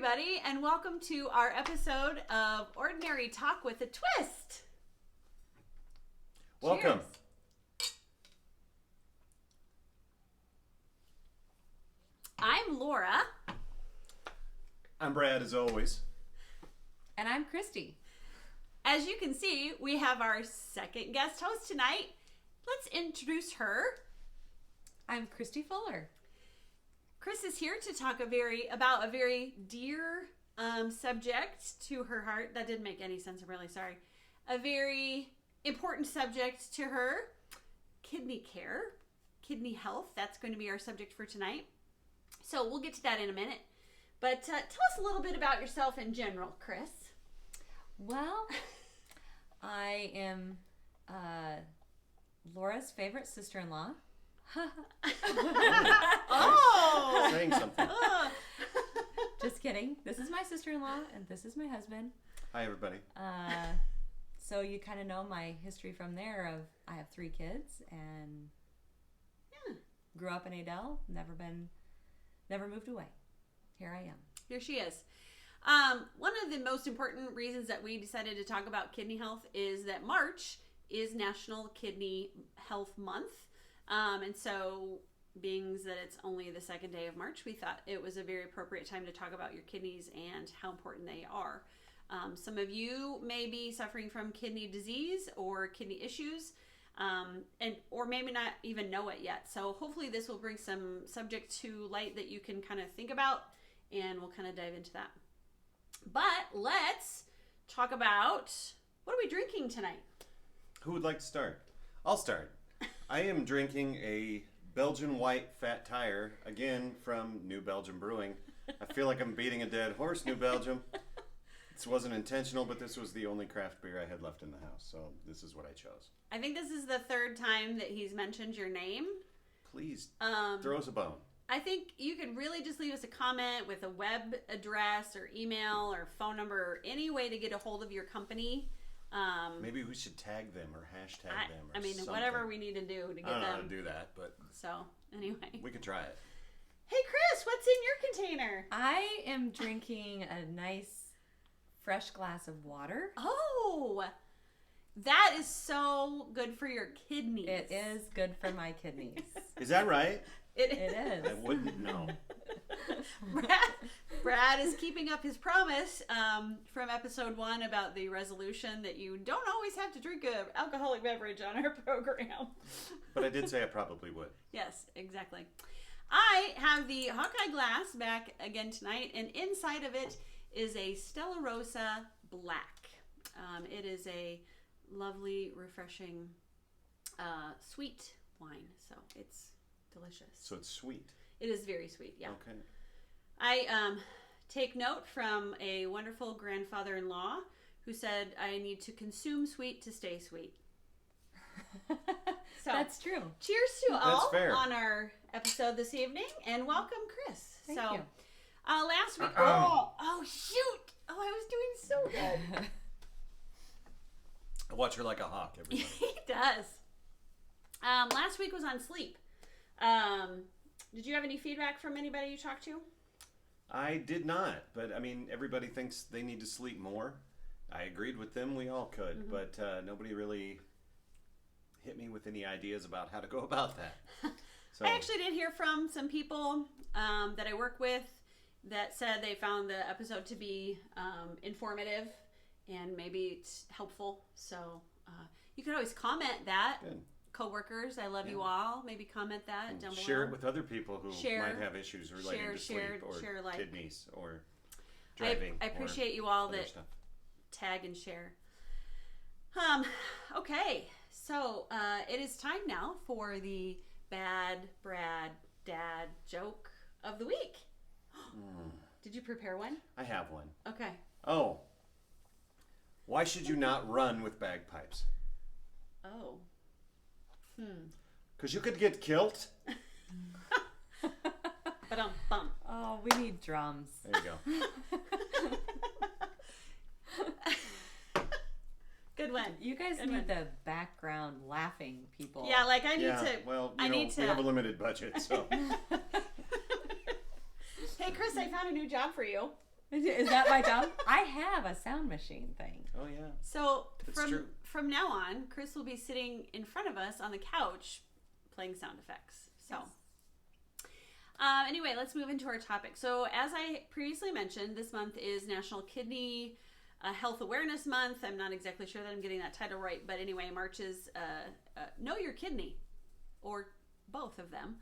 everybody, and welcome to our episode of Ordinary Talk with a Twist. Welcome. Cheers. I'm Laura. I'm Brad, as always. And I'm Christy. As you can see, we have our second guest host tonight. Let's introduce her. I'm Christy Fuller. Chris is here to talk about a very dear subject to her heart. That didn't make any sense. I'm really sorry. A very important subject to her. Kidney care. Kidney health. That's going to be our subject for tonight. So we'll get to that in a minute. But tell us a little bit about yourself in general, Chris. Well, I am Laura's favorite sister-in-law. Oh! Saying something. Just kidding. This is my sister-in-law, and this is my husband. Hi, everybody. So you kind of know my history from there of I have 3 kids and grew up in Adel, never moved away. Here I am. Here she is. One of the most important reasons that we decided to talk about kidney health is that March is National Kidney Health Month. And so, being that it's only the second day of March, we thought it was a very appropriate time to talk about your kidneys and how important they are. Some of you may be suffering from kidney disease or kidney issues, or maybe not even know it yet. So hopefully this will bring some subject to light that you can kind of think about, and we'll kind of dive into that. But let's talk about, what are we drinking tonight? Who would like to start? I'll start. I am drinking a Belgian White Fat Tire, again from New Belgium Brewing. I feel like I'm beating a dead horse, New Belgium. This wasn't intentional, but this was the only craft beer I had left in the house, so this is what I chose. I think this is the third time that he's mentioned your name. Please, throw us a bone. I think you could really just leave us a comment with a web address or email or phone number or any way to get a hold of your company. Maybe we should tag them or hashtag them or something. Whatever we need to do to get I don't know them. how to do that, but So, anyway. we could try it. Hey, Chris, what's in your container? I am drinking a nice fresh glass of water. Oh, that is so good for your kidneys. It is good for my kidneys. Is that right? It is. I wouldn't know. Brad is keeping up his promise from episode 1 about the resolution that you don't always have to drink an alcoholic beverage on our program. But I did say I probably would. Yes, exactly. I have the Hawkeye glass back again tonight, and inside of it is a Stella Rosa Black. It is a lovely, refreshing, sweet wine, so it's delicious. So it's sweet. It is very sweet, yeah. Okay. I take note from a wonderful grandfather-in-law who said I need to consume sweet to stay sweet. So That's true. cheers to all fair. on our episode this evening, and welcome, Chris. Thank you. Last week, oh shoot! Oh, I was doing so good. I watch her like a hawk every day. He does. Last week was on sleep. Did you have any feedback from anybody you talked to? I did not, but I mean, everybody thinks they need to sleep more. I agreed with them, we all could, but nobody really hit me with any ideas about how to go about that. So, I actually did hear from some people that I work with that said they found the episode to be informative and maybe it's helpful. So you can always comment that. good. Co-workers, I love you all. Maybe comment that down below. Share it with other people who Share. might have issues related to sleep or kidneys or driving. I appreciate you all other that stuff. tag and share. Okay, so it is time now for the Bad Brad Dad joke of the week. Did you prepare one? I have one. Okay. Oh. Why should you not run with bagpipes? Oh. Because you could get killed. Bum. Oh, we need drums. There you go. Good one. You guys Good need one. the background laughing people. Yeah, like I need to. Well, I need we to. have a limited budget, so. Hey, Chris, I found a new job for you. Is that my job? I have a sound machine thing. Oh yeah. So It's true. from now on, Chris will be sitting in front of us on the couch playing sound effects. So Yes. Anyway, let's move into our topic. So as I previously mentioned, this month is National Kidney Health Awareness Month. I'm not exactly sure that I'm getting that title right, but anyway, March is Know Your Kidney, or both of them,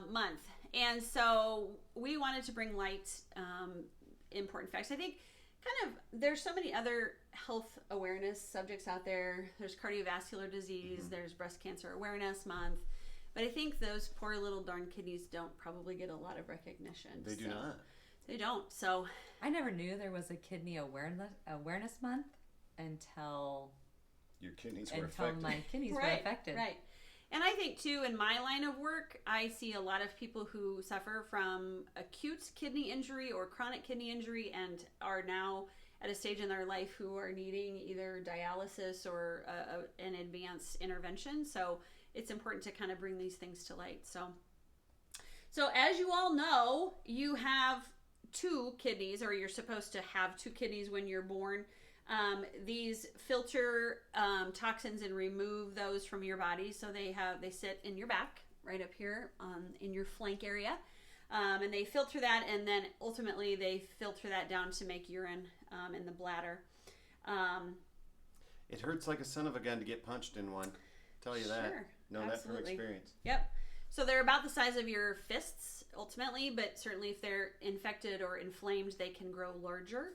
month. And so we wanted to bring light important facts. I think kind of there's so many other health awareness subjects out there. There's cardiovascular disease, there's breast cancer awareness month. But I think those poor little darn kidneys don't probably get a lot of recognition. They do not. They don't. So I never knew there was a kidney awareness month until Your kidneys were affected. my kidneys were right, affected. right. And I think too, in my line of work, I see a lot of people who suffer from acute kidney injury or chronic kidney injury and are now at a stage in their life who are needing either dialysis or an advanced intervention. So it's important to kind of bring these things to light. So as you all know, you have two kidneys, or you're supposed to have two kidneys when you're born. These filter toxins and remove those from your body. So they sit in your back, right up here in your flank area. And they filter that, and then ultimately they filter that down to make urine in the bladder. It hurts like a son of a gun to get punched in one. Tell you that. Sure, Know that from absolutely. experience. Yep. So they're about the size of your fists ultimately, but certainly if they're infected or inflamed, they can grow larger.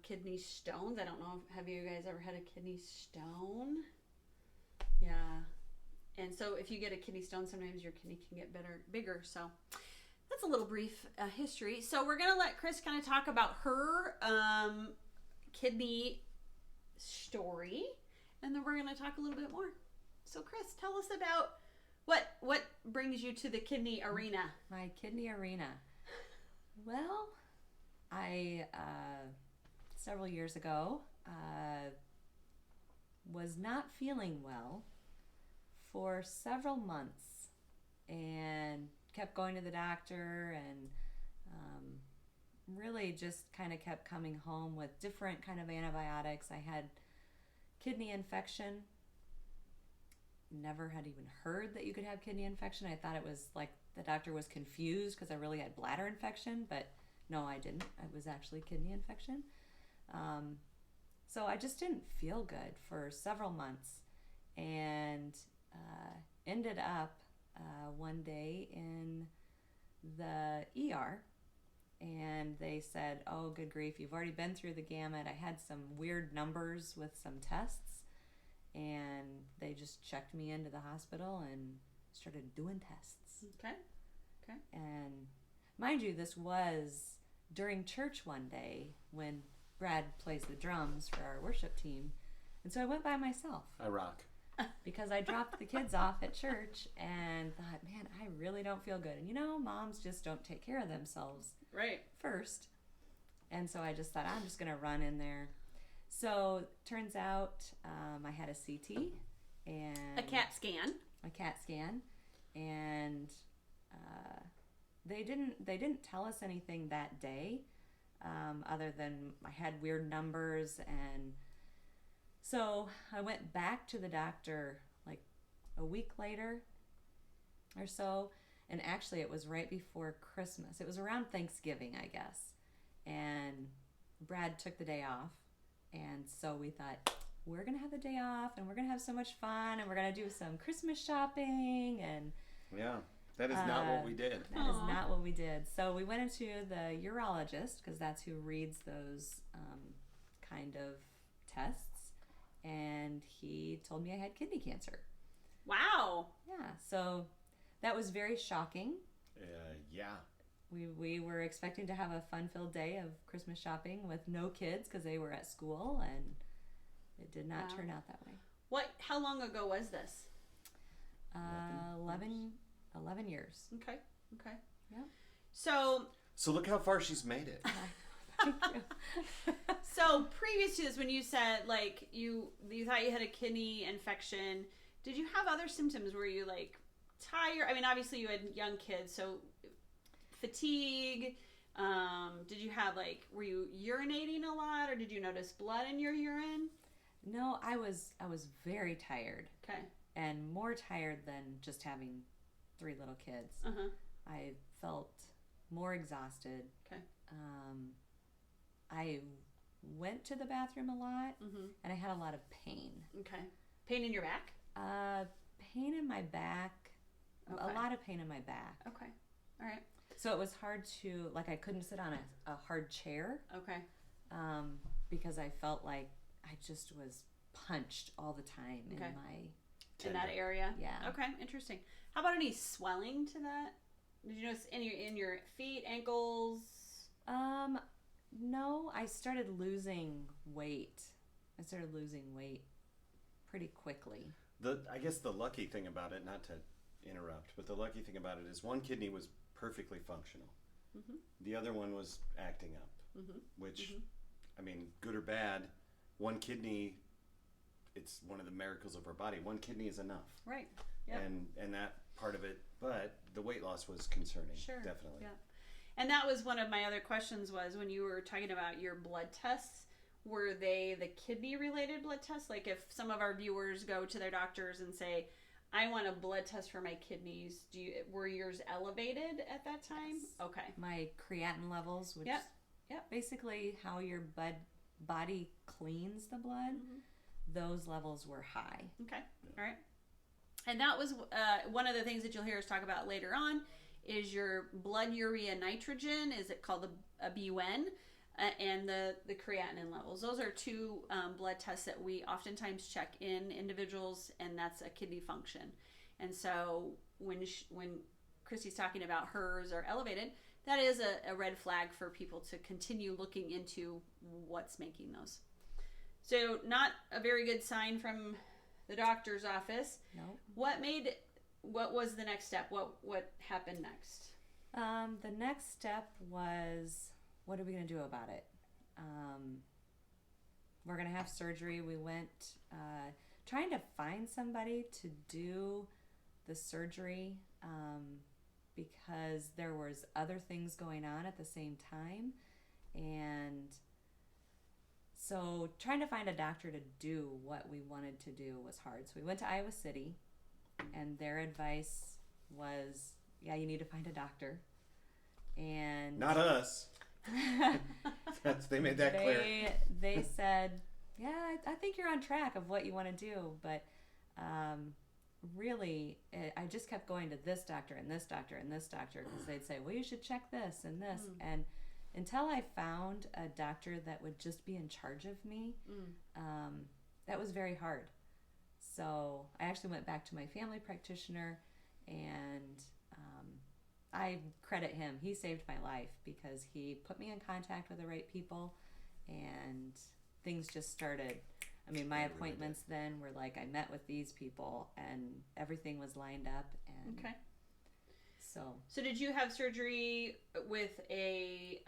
Kidney stones. I don't know. Have you guys ever had a kidney stone? Yeah. And so if you get a kidney stone, sometimes your kidney can get bigger. So that's a little brief history. So we're going to let Chris kind of talk about her kidney story, and then we're going to talk a little bit more. So Chris, tell us about what brings you to the kidney arena. My kidney arena. Well, I several years ago was not feeling well for several months and kept going to the doctor and really just kind of kept coming home with different kind of antibiotics. I had kidney infection. Never had even heard that you could have kidney infection. I thought it was like the doctor was confused because I really had bladder infection, but no, I didn't. It was actually kidney infection. So I just didn't feel good for several months, and ended up one day in the ER, and they said, oh, good grief, you've already been through the gamut. I had some weird numbers with some tests, and they just checked me into the hospital and started doing tests. Okay. And mind you, this was during church one day when Brad plays the drums for our worship team. And so I went by myself I rock. because I dropped the kids off at church and thought, man, I really don't feel good. And you know, moms just don't take care of themselves Right. first. And so I just thought, I'm just going to run in there. So turns out I had a CT and A CAT scan. and they didn't tell us anything that day, other than I had weird numbers. And so I went back to the doctor like a week later or so, and actually it was right before Christmas. It was around Thanksgiving, I guess, and Brad took the day off, and so we thought, we're gonna have the day off and we're gonna have so much fun and we're gonna do some Christmas shopping. And Yeah, that is not what we did. that is not what we did. So we went into the urologist, because that's who reads those kind of tests, and he told me I had kidney cancer. Wow. Yeah, so that was very shocking. Yeah. We were expecting to have a fun-filled day of Christmas shopping with no kids because they were at school, and it did not turn out that way. How long ago was this? 11 years. Okay. Yeah. So look how far she's made it. Thank you. So previous to this, when you said like you thought you had a kidney infection, did you have other symptoms? Were you like tired? I mean, obviously you had young kids, so fatigue, Did you have were you urinating a lot, or did you notice blood in your urine? No, I was very tired. Okay. And more tired than just having 3 little kids. Uh-huh. I felt more exhausted. Okay. I went to the bathroom a lot, Mm-hmm. and I had a lot of pain. Okay. Pain in your back? Pain in my back. Okay. A lot of pain in my back. Okay. All right. So it was hard to, I couldn't sit on a hard chair. Okay. Because I felt like I just was punched all the time in my... In that area? Yeah. Okay, interesting. How about any swelling to that? Did you notice in your feet, ankles? No, I started losing weight. Pretty quickly. I guess the lucky thing about it, not to interrupt, but the lucky thing about it is one kidney was perfectly functional. Mm-hmm. The other one was acting up, Mm-hmm. which, I mean, good or bad, one kidney, it's one of the miracles of our body. One kidney is enough. Right. Yep. And that part of it, but the weight loss was concerning. Sure. Definitely. Yeah. And that was one of my other questions was when you were talking about your blood tests, were they the kidney related blood tests? Like if some of our viewers go to their doctors and say, I want a blood test for my kidneys, were yours elevated at that time? Yes. Okay. My creatinine levels, which Yep. basically how your body cleans the blood, those levels were high. Okay. All right. And that was one of the things that you'll hear us talk about later on is your blood urea nitrogen, is it called a BUN, and the creatinine levels. Those are 2 blood tests that we oftentimes check in individuals, and that's a kidney function. And so when Christy's talking about hers are elevated, that is a red flag for people to continue looking into what's making those. So not a very good sign from the doctor's office. No. What was the next step? What happened next? The next step was, what are we going to do about it? We're going to have surgery. We went trying to find somebody to do the surgery because there was other things going on at the same time. And so trying to find a doctor to do what we wanted to do was hard. So we went to Iowa City, and their advice was, yeah, you need to find a doctor. And Not us. They made that clear. They said, yeah, I think you're on track of what you want to do, but really, I just kept going to this doctor and this doctor and this doctor because they'd say, well, you should check this and this. And until I found a doctor that would just be in charge of me, that was very hard. So I actually went back to my family practitioner, and I credit him. He saved my life because he put me in contact with the right people, and things just started. I mean, my appointments then were like, I met with these people, and everything was lined up. And Okay. So did you have surgery with a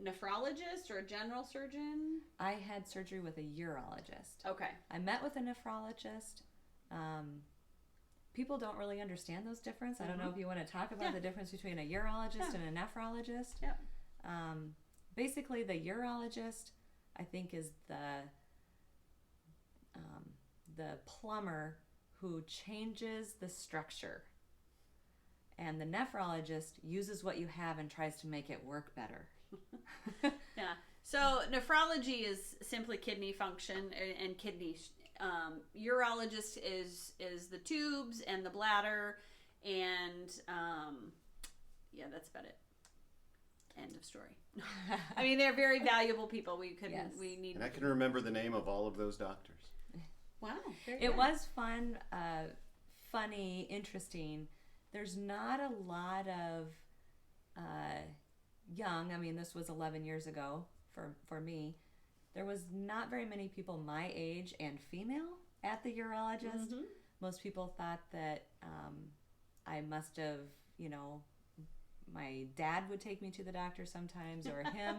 nephrologist or a general surgeon? I had surgery with a urologist. Okay. I met with a nephrologist. People don't really understand those differences. I don't know if you want to talk about the difference between a urologist and a nephrologist. Yeah. Basically, the urologist, I think, is the plumber who changes the structure. And the nephrologist uses what you have and tries to make it work better. Yeah. So nephrology is simply kidney function and kidney. Urologist is the tubes and the bladder, and yeah, that's about it. End of story. I mean, they're very valuable people. We need. And I can remember the name of all of those doctors. Wow. It was fun, funny, interesting. There's not a lot of young, I mean, this was 11 years ago for me. There was not very many people my age and female at the urologist. Mm-hmm. Most people thought that I must have, my dad would take me to the doctor sometimes or him,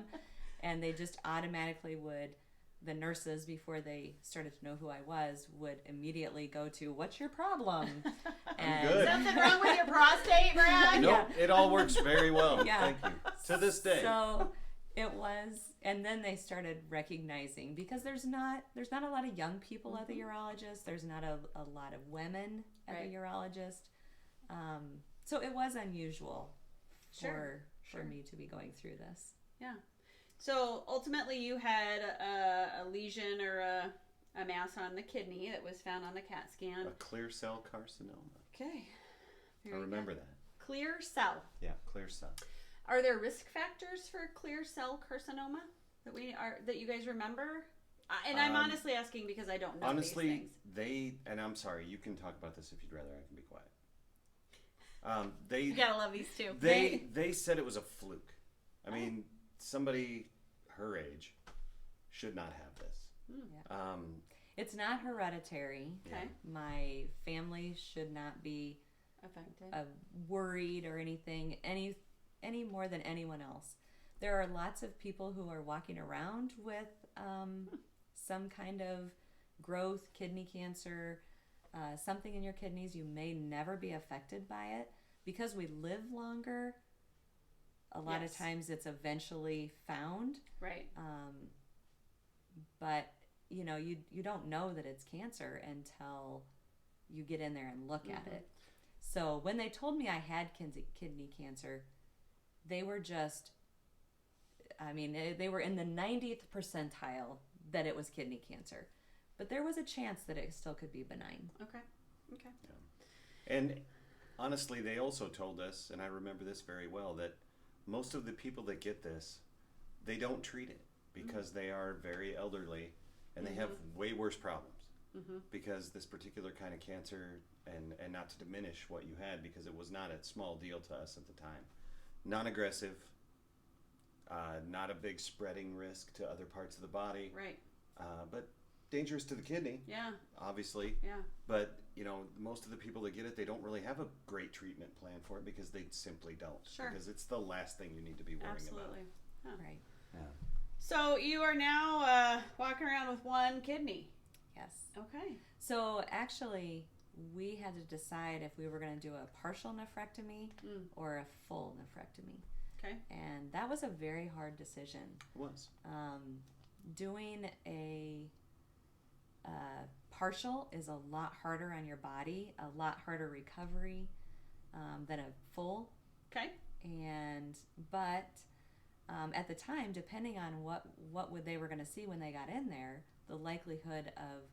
and they just automatically would the nurses, before they started to know who I was, would immediately go to, "What's your problem?" Good. Something wrong with your prostate, Brad? Nope, it all works very well. Yeah. Thank you. To this day. So it was, and then they started recognizing, because there's not a lot of young people at the urologist. There's not a lot of women at Right. the urologist. So it was unusual Sure. for me to be going through this. Yeah. So ultimately, you had a lesion or a mass on the kidney that was found on the CAT scan. A clear cell carcinoma. Okay. I remember that. Clear cell. Yeah, clear cell. Are there risk factors for clear cell carcinoma that you guys remember? And I'm honestly asking because I don't know Honestly, these things. and I'm sorry, you can talk about this if you'd rather. I can be quiet. You gotta love these two. They said it was a fluke. I mean, somebody her age should not have this. Yeah. It's not hereditary. Okay. My family should not be Affected. worried or anything any more than anyone else. There are lots of people who are walking around with some kind of growth, kidney cancer, something in your kidneys. You may never be affected by it because we live longer. A lot of times it's eventually found, Right. but you know, you don't know that it's cancer until you get in there and look at it. So when they told me I had kidney cancer, they were just, I mean, they were in the 90th percentile that it was kidney cancer. But there was a chance that it still could be benign. Okay. And honestly, they also told us, and I remember this very well, that most of the people that get this, they don't treat it because they are very elderly and they have way worse problems. Because this particular kind of cancer, and not to diminish what you had, because it was not a small deal to us at the time, non-aggressive, not a big spreading risk to other parts of the body, Right. but dangerous to the kidney, Yeah. obviously. Yeah. But you know, most of the people that get it, they don't really have a great treatment plan for it because they simply don't. Sure. Because it's the last thing you need to be worrying Absolutely. about. Huh. Right. Yeah. So you are now walking around with one kidney. Yes. Okay. So actually, we had to decide if we were going to do a partial nephrectomy or a full nephrectomy. Okay. And that was a very hard decision. It was. Doing a partial is a lot harder on your body, a lot harder recovery than a full. Okay. But at the time, depending on what they were going to see when they got in there, the likelihood of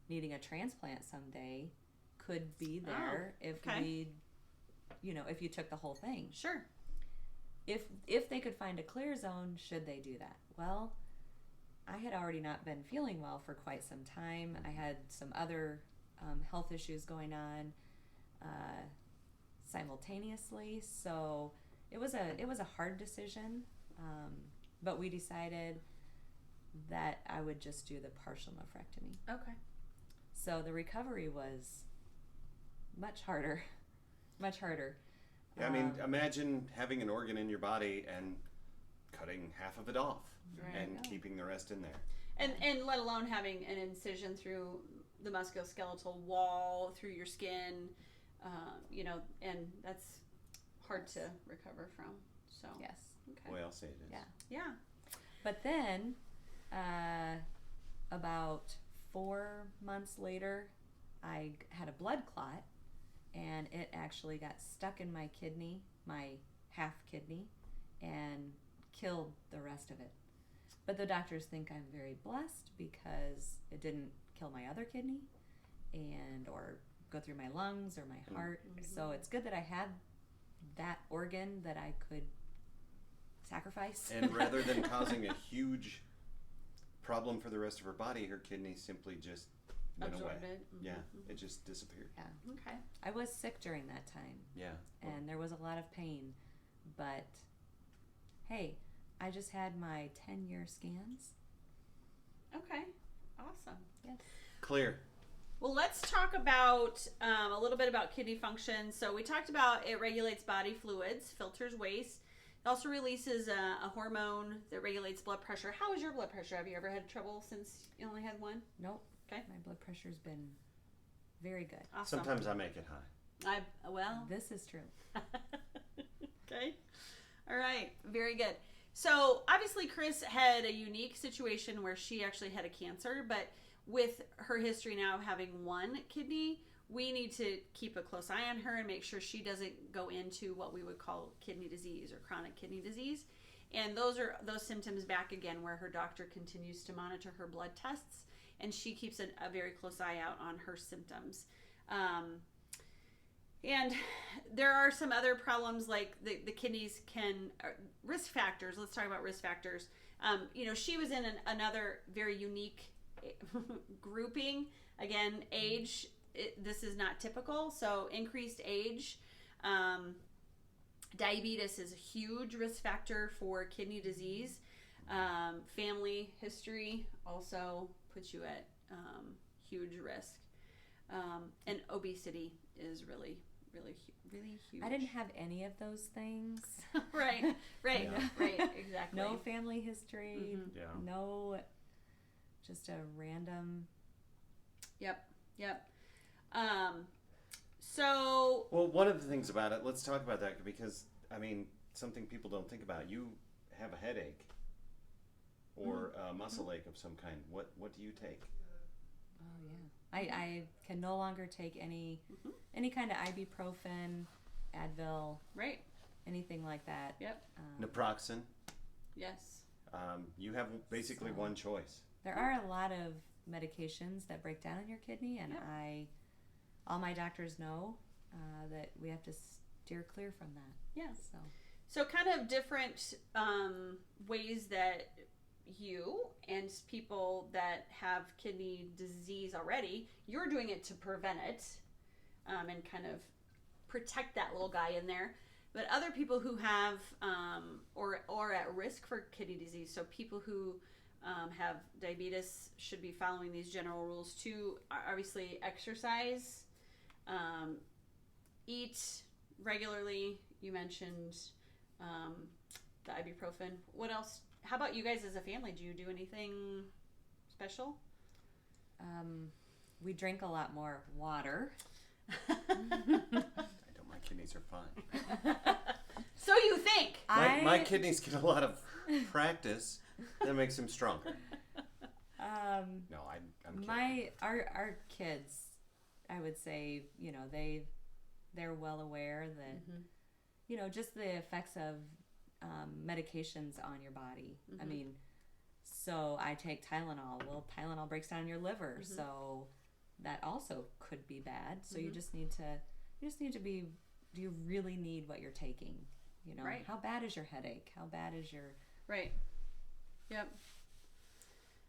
needing a transplant someday could be there if you took the whole thing. Sure. If they could find a clear zone, should they do that? Well, I had already not been feeling well for quite some time. I had some other health issues going on simultaneously, so it was a hard decision. But we decided that I would just do the partial nephrectomy. Okay. So the recovery was much harder. Much harder. Yeah, I mean, imagine having an organ in your body and cutting half of it off and keeping the rest in there. And let alone having an incision through the musculoskeletal wall, through your skin, and that's hard to recover from. So Yes. Okay. Boy, I'll say it is. Yeah. Yeah. But then, about 4 months later, I had a blood clot, and it actually got stuck in my kidney, my half kidney, and killed the rest of it. But the doctors think I'm very blessed because it didn't kill my other kidney or go through my lungs or my heart. So it's good that I had that organ that I could sacrifice. And rather than causing a huge problem for the rest of her body, her kidney simply just went away. Absorbed it. Yeah, it just disappeared. Yeah. Okay. I was sick during that time, Yeah. and there was a lot of pain. But hey, I just had my 10-year scans. Okay. Awesome. Yes. Clear. Well, let's talk about a little bit about kidney function. So we talked about it regulates body fluids, filters waste, It also releases a hormone that regulates blood pressure. How is your blood pressure? Have you ever had trouble since you only had one? Nope. Okay. My blood pressure's been very good. Awesome. Sometimes I make it high. This is true. Okay. All right. Very good. So obviously Chris had a unique situation where she actually had a cancer, but with her history now of having one kidney, we need to keep a close eye on her and make sure she doesn't go into what we would call kidney disease or chronic kidney disease. And those are those symptoms back again where her doctor continues to monitor her blood tests and she keeps a very close eye out on her symptoms. And there are some other problems like the kidneys risk factors. Let's talk about risk factors. She was in another very unique grouping. Again, age. This is not typical. So increased age. Diabetes is a huge risk factor for kidney disease. Family history also puts you at huge risk. And obesity is really huge. I didn't have any of those things. right, Yeah. right, exactly. No family history. Mhm. Yeah. No, just a random. Yep. So. Well, one of the things about it, let's talk about that because, I mean, something people don't think about. You have a headache or a muscle ache of some kind. What do you take? Oh yeah, I can no longer take any kind of ibuprofen, Advil, Right. anything like that. Yep. Naproxen. Yes. You have basically one choice. There are a lot of medications that break down in your kidney, and Yep. all my doctors know that we have to steer clear from that. Yeah. So So kind of different ways that you and people that have kidney disease already, you're doing it to prevent it and kind of protect that little guy in there. But other people who have or are at risk for kidney disease, so people who have diabetes should be following these general rules too. Obviously, exercise, eat regularly. You mentioned the ibuprofen. What else? How about you guys as a family? Do you do anything special? we drink a lot more water. I know my kidneys are fine. So you think? My kidneys get a lot of practice that makes them stronger. No, I'm kidding. Our kids, I would say, they're well aware that just the effects of medications on your body. I mean, so I take Tylenol. Well, Tylenol breaks down your liver, so that also could be bad. So you just need to be. Do you really need what you're taking? Right. How bad is your headache? How bad is your Right. Yep.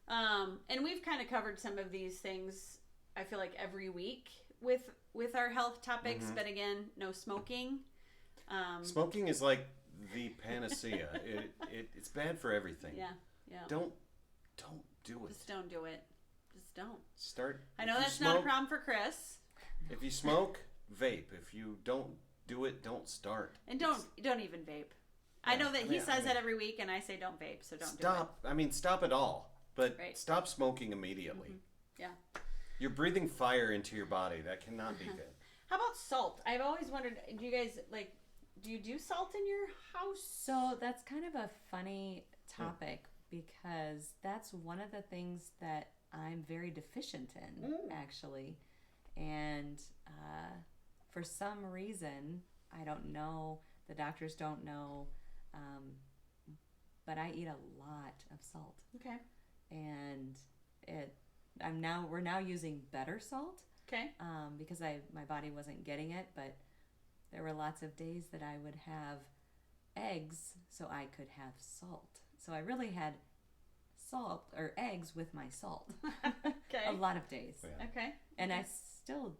And we've kind of covered some of these things, I feel like, every week with our health topics, but again, no smoking. Smoking is like the panacea. It's bad for everything. Yeah. Don't do it. Just don't do it. Just don't. Start. I know if you that's not a smoke- problem for Chris. If you smoke, vape. If you don't do it, don't start. And don't even vape. I know that he Yeah, says that every week, and I say don't vape, so don't Stop. I mean, stop it all. But Right. stop smoking immediately. Yeah. You're breathing fire into your body. That cannot be good. How about salt? I've always wondered, do you guys, do you do salt in your house? So that's kind of a funny topic because that's one of the things that I'm very deficient in, actually. And for some reason, I don't know, the doctors don't know, but I eat a lot of salt. Okay. And we're now using better salt. Okay. Because my body wasn't getting it, but there were lots of days that I would have eggs so I could have salt. So I really had salt or eggs with my salt. Okay. A lot of days. Yeah. Okay. And I still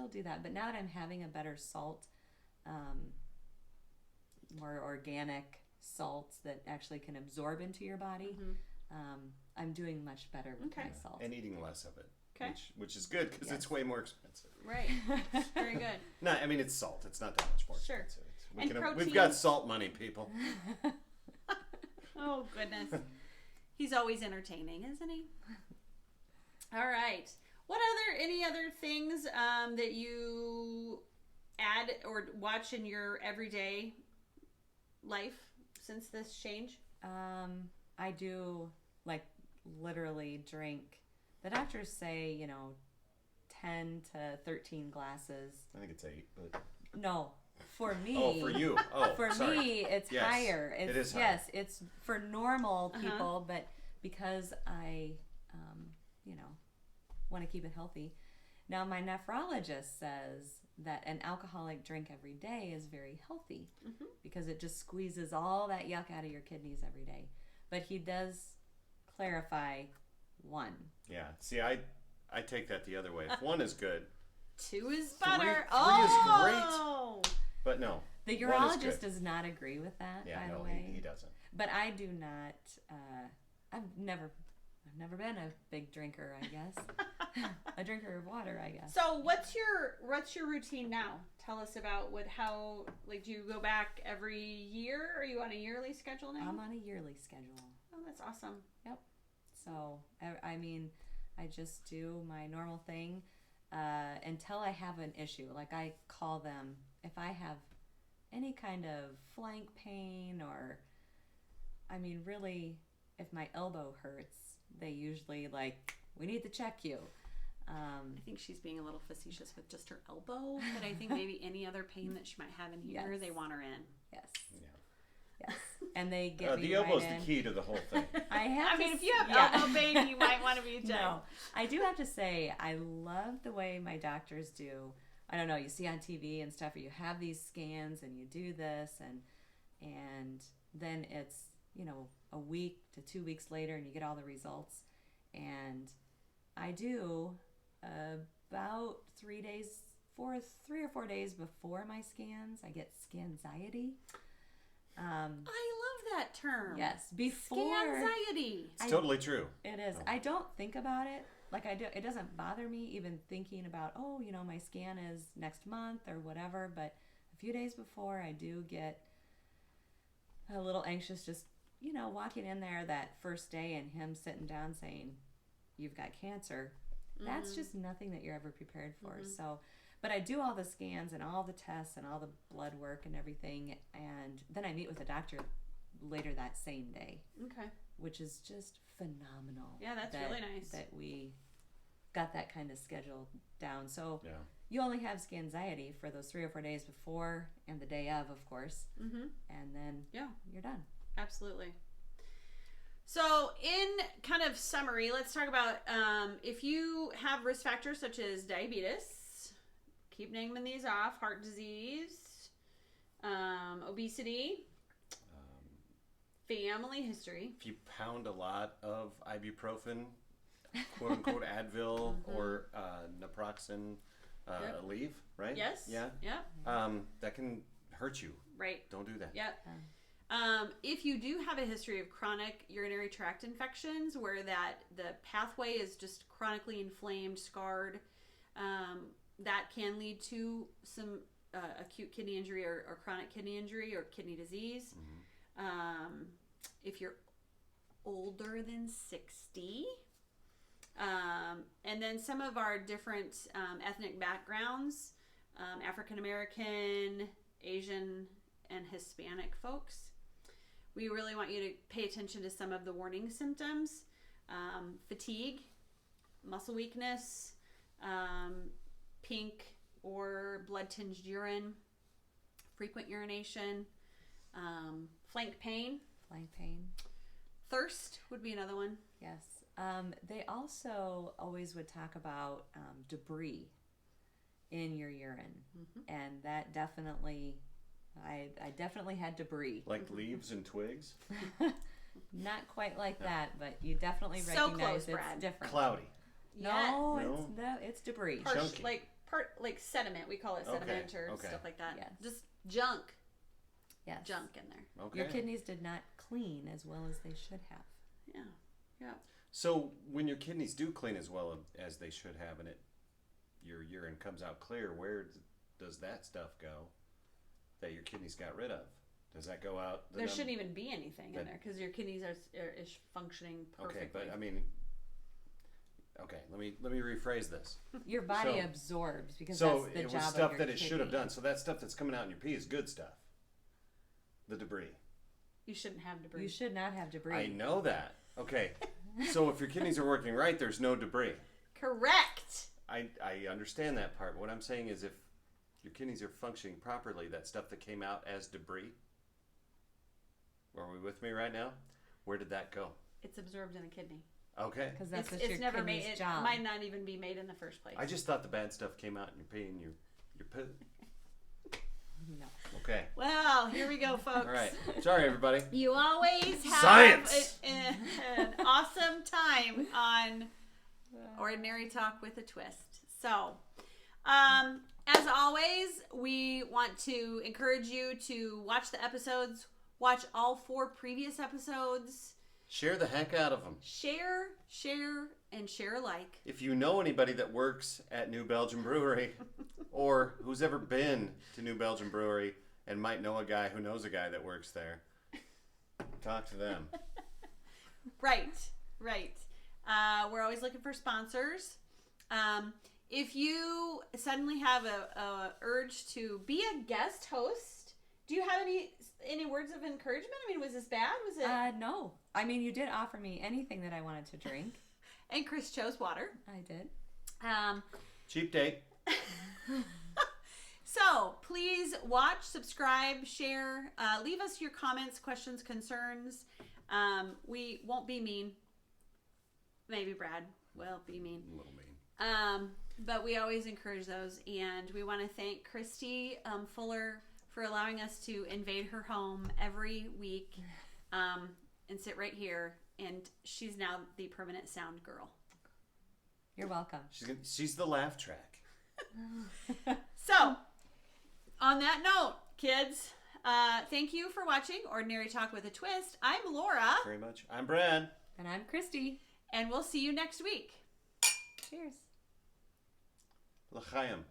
do that, but now that I'm having a better salt, more organic salts that actually can absorb into your body, I'm doing much better with my salt. And eating less of it. Okay. Which is good because it's way more expensive. Right. Very good. No, I mean it's salt. It's not that much more Sure. expensive. It's And protein. We've got salt money, people. Oh, goodness. He's always entertaining, isn't he? All right. Any other things that you add or watch in your everyday life since this change? I do, like, literally drink. The doctors say, 10 to 13 glasses. I think it's 8, but... No. For me. Oh, for you. Oh, for sorry. me, it's Yes, higher. it is higher. Yes, it's for normal people, but because I, want to keep it healthy. Now, my nephrologist says that an alcoholic drink every day is very healthy because it just squeezes all that yuck out of your kidneys every day. But he does clarify 1. Yeah. See, I take that the other way. If 1 is good. 2 is better. 3 is great. But no. The urologist does not agree with that, by the way. He doesn't. But I do not. I've never been a big drinker, I guess. A drinker of water, I guess. So what's your routine now? Tell us about do you go back every year? Are you on a yearly schedule now? I'm on a yearly schedule. Oh, that's awesome. Yep. So, I just do my normal thing until I have an issue. Like, I call them if I have any kind of flank pain or, really, if my elbow hurts, they usually, we need to check you. I think she's being a little facetious with just her elbow, but I think maybe any other pain that she might have in here, Yes. they want her in. Yes. Yeah. Yes. And they get me the elbow's right in. the key to the whole thing. If you have elbow pain, you might want to be checked. No, I do have to say, I love the way my doctors do. I don't know, you see on TV and stuff, you have these scans and you do this, and then it's, a week to 2 weeks later and you get all the results. And I do about 3 or 4 days before my scans, I get scanxiety. I love that term. Yes, before Scanxiety. It's totally true. It is. I don't think about it. It doesn't bother me even thinking about, my scan is next month or whatever. But a few days before, I do get a little anxious just, walking in there that first day and him sitting down saying, you've got cancer. That's just nothing that you're ever prepared for. So, but I do all the scans and all the tests and all the blood work and everything. And then I meet with a doctor later that same day. Okay. Which is just phenomenal. Yeah, that's really nice. That we got that kind of schedule down. So Yeah. you only have scanxiety for those 3 or 4 days before and the day of course. And then you're done. Absolutely. So in kind of summary, let's talk about if you have risk factors such as diabetes, keep naming these off, heart disease, obesity, family history. If you pound a lot of ibuprofen, quote unquote Advil or naproxen, Aleve, right? Yes. Yeah. Yep. That can hurt you. Right. Don't do that. Yep. If you do have a history of chronic urinary tract infections where the pathway is just chronically inflamed, scarred, that can lead to some acute kidney injury or chronic kidney injury or kidney disease. If you're older than 60, and then some of our different ethnic backgrounds, African American, Asian, and Hispanic folks. We really want you to pay attention to some of the warning symptoms: fatigue, muscle weakness, pink or blood-tinged urine, frequent urination, flank pain. Thirst would be another one. Yes. They also always would talk about debris in your urine. And that definitely... I definitely had debris. Like leaves and twigs? Not quite like that, but you definitely So recognize close, it's Brad. different. Cloudy. No, it's debris. Chunky. Like sediment. We call it sediment or okay. stuff like that. Yes. Just junk. Yes. Junk in there. Okay. Your kidneys did not clean as well as they should have. Yeah. So when your kidneys do clean as well as they should have, and your urine comes out clear, where does that stuff go? that your kidneys got rid of? Does that go out? There shouldn't even be anything in there because your kidneys are is functioning perfectly. Okay, but I mean, let me rephrase this. Your body So- absorbs because So that's the it job was of stuff your that it should have kidney. done. So that stuff that's coming out in your pee is good stuff. The debris. You shouldn't have debris. You should not have debris. I know that. Okay. So if your kidneys are working right, there's no debris. Correct. I understand that part. What I'm saying is if your kidneys are functioning properly, that stuff that came out as debris, are we with me right now? Where did that go? It's absorbed in the kidney. Okay. Because that's It's what your never kidney's made. It job. might not even be made in the first place. I just thought the bad stuff came out in your pee and your poo. No. Okay. Well, here we go, folks. All right. Sorry, everybody. You always have Science! an awesome time on Ordinary Talk with a Twist. So, as always, we want to encourage you to watch the episodes, watch all 4 previous episodes, Share the heck out of them. share, and share alike. If you know anybody that works at New Belgium Brewery or who's ever been to New Belgium Brewery and might know a guy who knows a guy that works there, talk to them. Right. We're always looking for sponsors. If you suddenly have a urge to be a guest host, do you have any words of encouragement? I mean, was this bad? Was it? No. I mean, you did offer me anything that I wanted to drink. And Chris chose water. I did. Cheap date. So please watch, subscribe, share, leave us your comments, questions, concerns. We won't be mean. Maybe Brad will be mean. A little mean. But we always encourage those. And we want to thank Christy Fuller for allowing us to invade her home every week and sit right here. And she's now the permanent sound girl. You're welcome. She's the laugh track. So, on that note, kids, thank you for watching Ordinary Talk with a Twist. I'm Laura. Very much. I'm Brad. And I'm Christy. And we'll see you next week. Cheers. L'chaim.